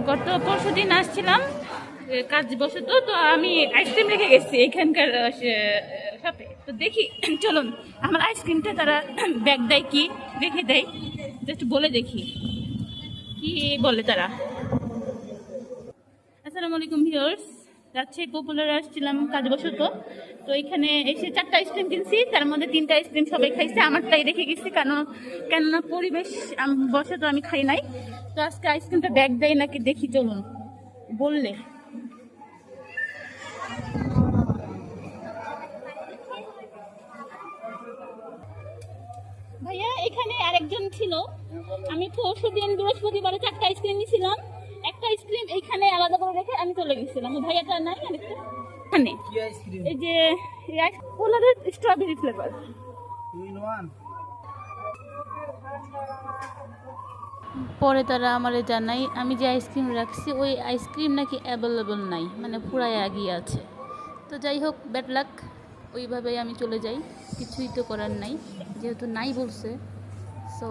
গত পরশু দিন আসছিলাম কাজ বসত, তো আমি আইসক্রিম রেখে গেছি এখানকার শপে। তো দেখি চলুন আমার আইসক্রিমটা তারা ব্যাগ দেয় কি রেখে দেয়, জাস্ট বলে দেখি কি বলে তারা। আসসালামু আলাইকুম ভিউয়ার্স, রাজশাহী পপুলার আসছিলাম কাজ বসত। তো এখানে এসে 4টা আইসক্রিম কিনছি, তার মধ্যে 3টা আইসক্রিম সবাই খাইছে, আমারটাই রেখে গেছি কেননা পরিবেশ বসে তো আমি খাই নাই। তো আজকে আইসক্রিমটা ব্যাগ দেয় নাকি দেখি, চলুন বললে। ভাইয়া এখানে আরেকজন ছিল, আমি পরশু দিন বৃহস্পতিবারে 4টা আইসক্রিম নিয়েছিলাম, একটা আইসক্রিম এইখানে আলাদা করে রেখে আমি চলে গেছিলাম। ভাইয়াটা নাই আরেকটা এখানে, এই যে পোলারের স্ট্রবেরি ফ্লেভার। পরে তারা আমারে জানাই আমি যে আইসক্রিম রাখছি ওই আইসক্রিম নাকি অ্যাভেলেবল নাই, মানে পুরাই আগিয়ে আছে। তো যাই হোক, ব্যাড লাক, ওইভাবেই আমি চলে যাই, কিছুই তো করার নাই, যেহেতু নাই বলছে। সো